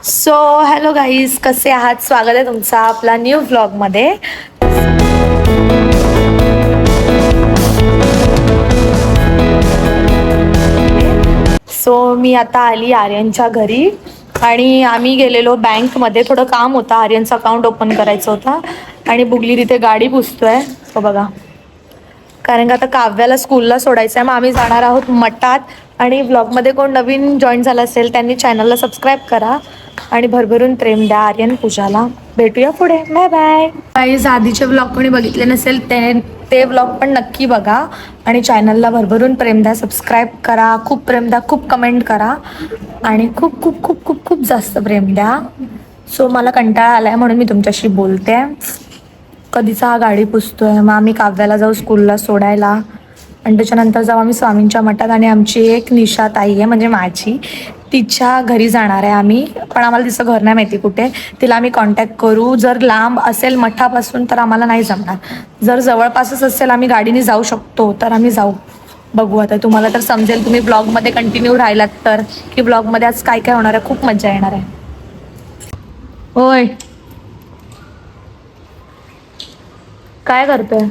So hello guys, कसे आहात? स्वागत आहे तुमचा आपला न्यू व्लॉगमध्ये. सो मी आता आली आर्यनच्या घरी आणि आम्ही गेलेलो बँकमध्ये. थोडं काम होतं, आर्यनचं अकाउंट ओपन करायचं होतं आणि बुगली तिथे गाडी पुसतोय. तो बघा, कारण का आता काव्याला स्कूलला सोडायचं आहे. मग आम्ही जाणार आहोत मठात. आणि ब्लॉगमध्ये कोण नवीन जॉईन झाला असेल त्यांनी चॅनलला सबस्क्राईब करा आणि भरभरून प्रेम द्या आर्यन पूजाला. भेटूया पुढे. Bye bye. काही आधीचे ब्लॉग कोणी बघितले नसेल ते ब्लॉग पण नक्की बघा आणि चॅनलला भरभरून प्रेम द्या, सबस्क्राईब करा, खूप प्रेम द्या, खूप कमेंट करा आणि खूप खूप खूप खूप खूप जास्त प्रेम द्या. सो मला कंटाळा आलाय म्हणून मी तुमच्याशी बोलते. कधीचा हा गाडी पुसतोय. मग आम्ही काव्याला जाऊ स्कूलला सोडायला आणि त्याच्यानंतर जाऊ आम्ही स्वामींच्या मठात. आणि आमची एक निशा ताई आहे म्हणजे माझी, तिच्या घरी जाणार आहे आम्ही. पण आम्हाला तिचं घर नाही माहिती कुठे. तिला आम्ही कॉन्टॅक्ट करू. जर लांब असेल मठापासून तर आम्हाला नाही जमणार. जर जवळपासच असेल, आम्ही गाडीने जाऊ शकतो तर आम्ही जाऊ. बघू आता, तुम्हाला तर समजेल तुम्ही ब्लॉगमध्ये कंटिन्यू राहिलात तर, की ब्लॉगमध्ये आज काय काय होणार आहे. खूप मजा येणार आहे. होय, काय करतोय?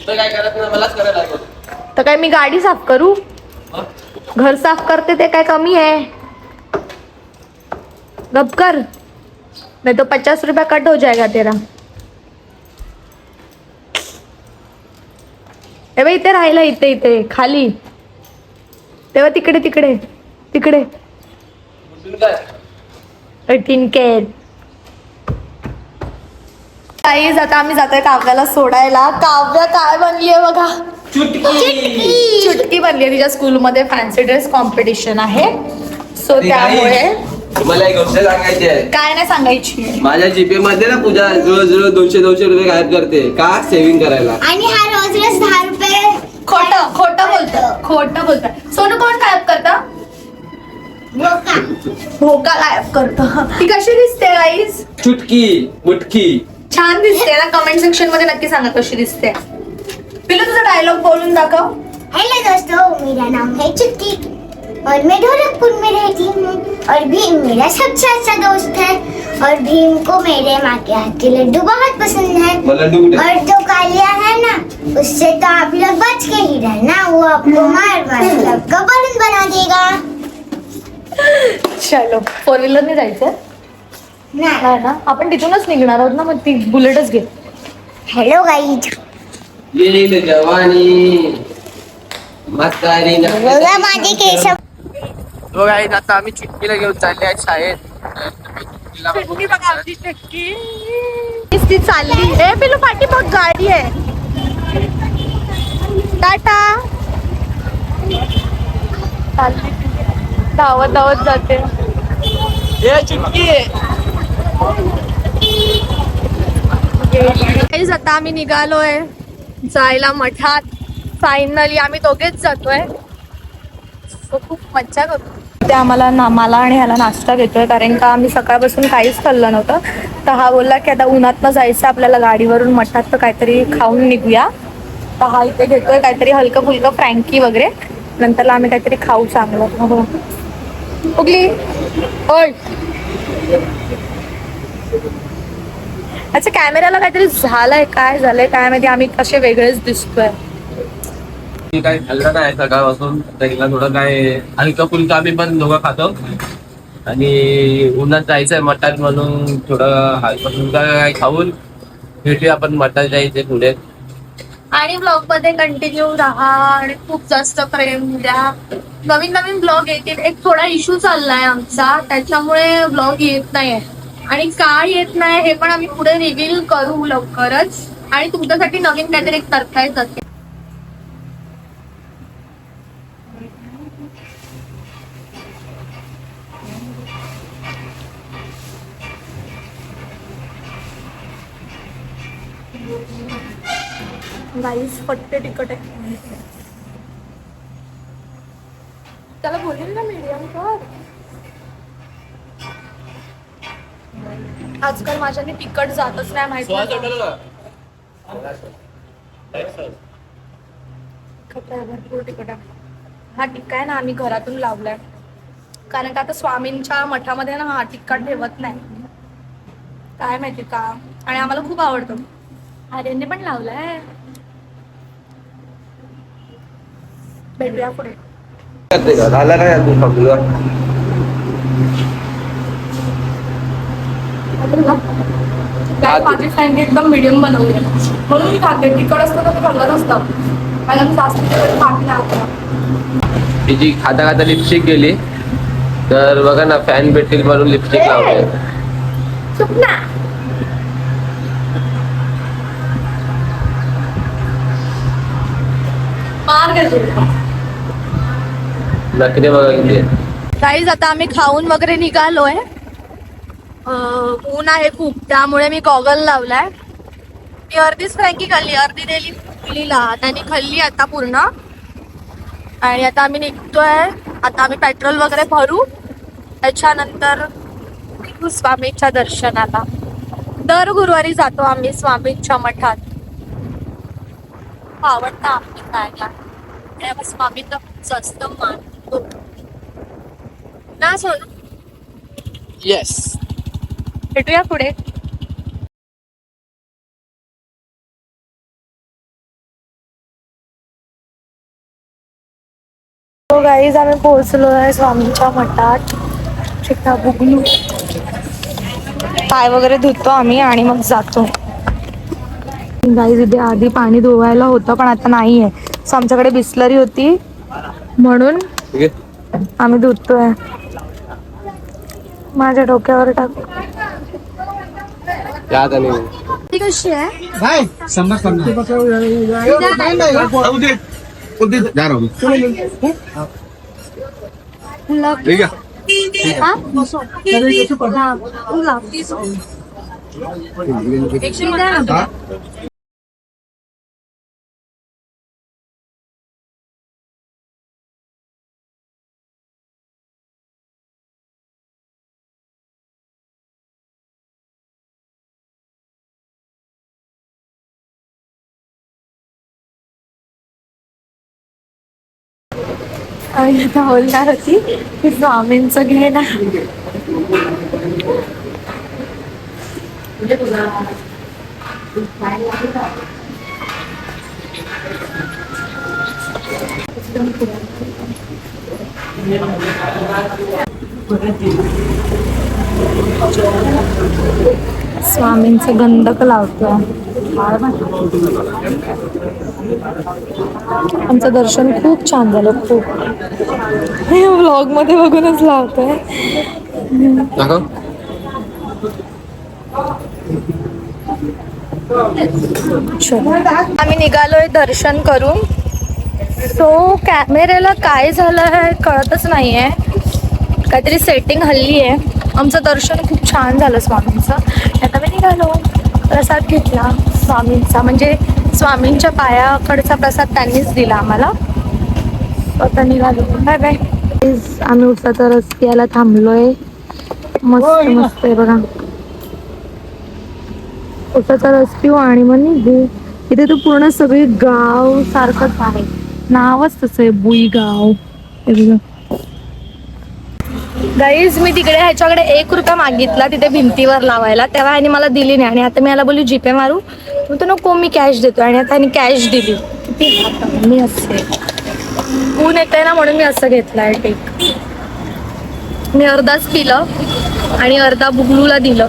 काय करत नाही, मलाच करायला लागतो. तर काय मी गाडी साफ करू? घर साफ करते ते काय कमी आहे? गप कर, नहीं तो 50 रुपया कट हो जाएगा तेरा. ए बाई, इथे राहिला, इथे इथे खाली. तेव्हा तिकडे तिकडे तिकडे काय टिनकेट. काहीच आता आम्ही जातोय काव्याला सोडायला. काव्य काय बनलीये बघा, चुटकी बनली. तिच्या स्कूलमध्ये फॅन्सी ड्रेस कॉम्पिटिशन आहे. सो त्यामुळे मला एक गोष्ट सांगायची आहे. काय नाही सांगायची. माझ्या जीपे मध्ये ना पूजा रोज रोज 200 रुपये गायब करते. का? सेव्हिंग करायला. आणि हा रोज रोज 10 रुपये खोटं खोटं बोलतं. सोनू कोण गायब करता? भोका गायब करतो. ती कशी दिसते गाईज? चुटकी मुटकी छान दिसते ना. कमेंट सेक्शन मध्ये नक्की सांगा कशी दिसते. पिलू, तुझा डायलॉग बोलून दाखव. हेलो दोस्तों, मेरा नाम है चुटकी और मैं ढोलकपुर में रहती हूँ और भीम मेरा सबसे अच्छा दोस्त है और भीम को मेरे माँ के हाथ के लड्डू बहुत पसंद है। और जो कालिया है ना, उससे तो आप लोग बच के ही रहना, वो आपको मार मार के आपका बलून बना देगा। चलो, 4 व्हीलरने जायचंय नाही ना. आपण तिथूनच निघणार आहोत ना, मग ती बुलेटच घे. हेलो गाइस, ये जवानी म्हातारी बघा माझे केस. तो गाईज, आता आम्ही चिटकीला घेऊन चालले आहे शाळेत. ती चालली. ए पिलू, पाठी बघ, गाडी आहे. टाटा. चालली, धावत धावत जाते. ये चिटकी. आता आम्ही निघालोय जायला मठात. फायनली आम्ही दोघेच जातोय. खूप मज्जा करतो. ते आम्हाला मला आणि ह्याला नाश्ता घेतोय, कारण का आम्ही सकाळपासून काहीच खाल्लं नव्हतं. तर हा बोलला की आता उन्हातनं जायचं आपल्याला गाडीवरून मठात, तर काहीतरी खाऊन निघूया. तर हा इथे घेतोय काहीतरी हलकं फुलकं फ्रँकी वगैरे. नंतरला आम्ही काहीतरी खाऊ चांगलं. हो उगली. ओय, अच्छा, कॅमेऱ्याला काहीतरी झालंय. काय झालंय काय माहिती, आम्ही कसे वेगळेच दिसतोय. काय खाल्लं नाही सकाळपासून. त्याला थोडं काय हलका फुलका आम्ही पण दोघं खातो आणि उन्हात जायचंय मठात म्हणून थोडं हलका फुलका काय खाऊन भेटूया आपण मठात जायचे पुढे. आणि ब्लॉग मध्ये कंटिन्यू राहा आणि खूप जास्त प्रेम द्या. नवीन नवीन ब्लॉग येतील. एक थोडा इश्यू चाललाय आमचा, त्याच्यामुळे ब्लॉग येत नाहीये. आणि का येत नाही हे पण आम्ही पुढे रिव्हील करू लवकरच. आणि तुमच्यासाठी नवीन काहीतरी एक सरप्राईज असेल. गाईस, पट्टे तिकट आहे. त्याला बोलेल ना मीडियम कर. आजकाल माझ्याने तिकट जातच नाही, माहिती. भरपूर तिकट आहे. हा टिक्का आहे ना, आम्ही घरातून लावलाय. कारण का आता स्वामींच्या मठामध्ये ना हा टिक्का ठेवत नाही, काय माहिती का. आणि आम्हाला खूप आवडतो. आर्यनने पण लावलाय. भेटूया पुढे. झाला काय अजून समजा. काय माझी फ्रेंड एकदम मिडियम बनवली म्हणून मी खाते. तिखट असतं तर खाल्लं नसतं, कारण जास्त तिखट खात नाही. तिची खाता खाता लिपस्टिक गेली, तर बघा ना फॅन भेटतील म्हणून लिपस्टिक लावते. सुपना मार नखरे बघा किती. गाईज आता आम्ही खाऊन वगैरे निघालोय. ऊन आहे खूप, त्यामुळे मी गॉगल लावलाय. मी अर्धीच फ्रँकी खाल्ली, अर्धी दिली मुलीला, त्यांनी खाल्ली आता पूर्ण. आणि आता आम्ही निघतोय. आता आम्ही पेट्रोल वगैरे भरू, त्याच्यानंतर निघू स्वामींच्या दर्शनाला. दर गुरुवारी जातो आम्ही स्वामींच्या मठात. आवडतं आम्ही खायला, त्यामुळे स्वामींना जास्त मानतो ना. सोनू येस. भेटूया पुढे. तो गाईज आम्ही पोहोचलो आहे स्वामींच्या मठात. चिठ्ठा बुगलू पाय वगैरे धुतो आम्ही आणि मग जातो. गाईज इथे आधी पाणी धुवायला होतं पण आता नाही आहे. सो आमच्याकडे बिस्लरी होती म्हणून आम्ही धुतोय. माझ्या डोक्यावर टाकू. ती कशी आहे? आणि आता बोलणार होती की स्वामींचं घे ना. स्वामींचं गंधक लावतो. आमचं दर्शन खूप छान झालं. खूप हे व्लॉग मध्ये बघूनच लावतोय. आम्ही निघालोय दर्शन करून. सो कॅमेऱ्याला काय झालंय कळतच नाहीये, काहीतरी सेटिंग हल्ली आहे. आमचं दर्शन खूप छान झालं स्वामींचं. आता मी निघालो, प्रसाद घेतला स्वामींचा, म्हणजे स्वामींच्या पायाकडचा प्रसाद त्यांनीच दिला आम्हाला. आता निघालो. Bye bye. आम्ही उसाचा रस प्यायला थांबलोय. मस्त मस्त आहे बघा. उसाचा रस पिऊ आणि मग निघू. इथे तर पूर्ण सगळी गाव सारखंच आहे, नावच तसं आहे बुई गाव. गाईज मी तिकडे ह्याच्याकडे 1 रुपया मागितला तिथे भिंतीवर लावायला, तेव्हा ह्याने मला दिली नाही. आणि आता मी याला बोलू जीपे मारू, तो नको मी कॅश देतो. आणि आता ह्याने कॅश दिली. किती मी असते ऊन येते ना म्हणून मी असं घेतलंय टेक. मी अर्धाच पिलं आणि अर्धा बुगलूला दिलं.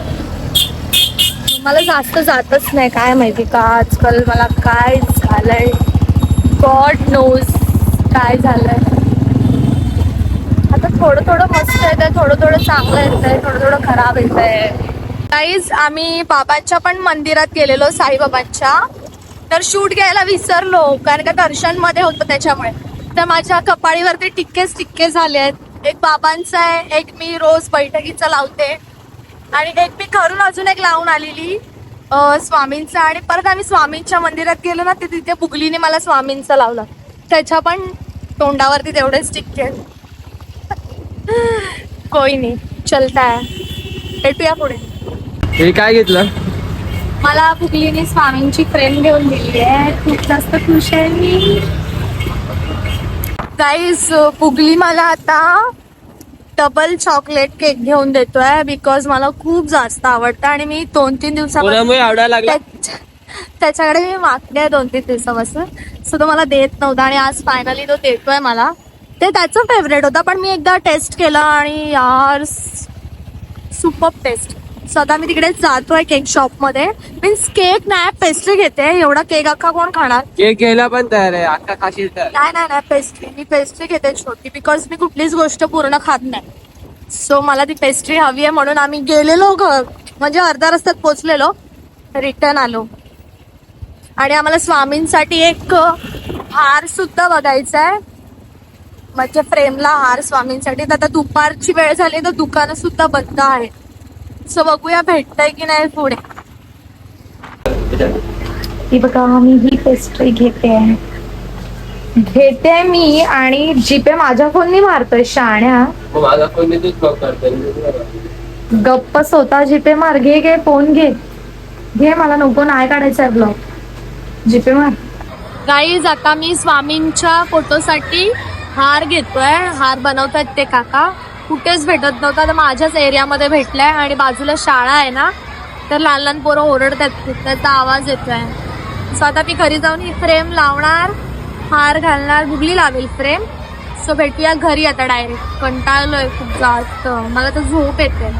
मला जास्त जातच नाही, काय माहिती का आजकाल मला काय झालंय. गॉड नोज काय झालंय. आता थोडं थोडं मस्त येतंय, थोडं थोडं चांगलं येतंय, थोडं थोडं खराब येतंय. गाईज आम्ही बाबांच्या पण मंदिरात गेलेलो, साईबाबांच्या. तर शूट घ्यायला विसरलो कारण का दर्शन मध्ये होतं त्याच्यामुळे. तर माझ्या कपाळीवरती टिक्के झाले आहेत. एक बाबांचा आहे, एक मी रोज बैठकीचा लावते, आणि एक मी घरून अजून एक लावून आलेली स्वामींचा. आणि परत आम्ही स्वामींच्या मंदिरात गेलो ना, ते तिथे बुगलीने मला स्वामींचा लावला, त्याच्या पण तोंडावरती तेवढेच टिक्के. कोई नाही, चलता है. भेटूया पुढे. हे काय घेतलं? मला बुगलीने स्वामींची फ्रेम घेऊन दिली आहे, खूप जास्त खुश आहे मी. गाईज बुगली मला आता डबल चॉकलेट केक घेऊन देतोय बिकॉज मला खूप जास्त आवडतं आणि मी 2-3 दिवसापासून कोणामुळे आवडायला लागला? त्याच्याकडे मी मागणी आहे 2-3 दिवसापासून. सो तो मला देत नव्हता आणि आज फायनली तो देतोय मला. ते त्याचं फेवरेट होता पण मी एकदा टेस्ट केला आणि यार सुपर टेस्ट. सो आता मी तिकडे जातोय केक शॉप मध्ये. मीन्स केक नाही पेस्ट्री घेते. एवढा केक अख्खा कोण खाणार? केक घ्यायला पण तयार आहे, आता खाशील तर. नाही पेस्ट्री. मी पेस्ट्री घेते छोटी बिकॉज मी कुठलीच गोष्ट पूर्ण खात नाही. सो मला ती पेस्ट्री हवी आहे म्हणून आम्ही गेलेलो म्हणजे अर्ध्या रस्त्यात पोचलेलो, रिटर्न आलो. आणि आम्हाला स्वामींसाठी एक हार सुद्धा बघायचा आहे, म्हणजे फ्रेमला हार स्वामींसाठी. तर आता दुपारची वेळ झाली तर दुकानं सुद्धा बंद आहे. सो बघूया भेटतंय की नाही पुढे. ही बघा मी ही पेस्ट्री घेते मी आणि जीपे माझ्या फोननी मारतोय शाण्या. मग माझा फोन मी तूच बघ करतो. गप्प स्वतः जीपे मार. घे फोन घे. मला नको नाही काढायचा आहे ब्लॉग. जीपे मार. गाईज आता मी स्वामींच्या फोटोसाठी हार घेतोय. हार बनवतात ते काका. कुठेच भेटत नव्हता तर माझ्याच एरियामध्ये भेटलाय आणि बाजूला शाळा आहे ना, तर लहान लहान पोरं ओरडतात खूप, त्याचा आवाज येतोय. सो आता मी घरी जाऊन ही फ्रेम लावणार, हार घालणार, बुगली लावेल फ्रेम. सो भेटूया घरी आता डायरेक्ट. कंटाळलोय खूप जास्त, मला तर झोप येते.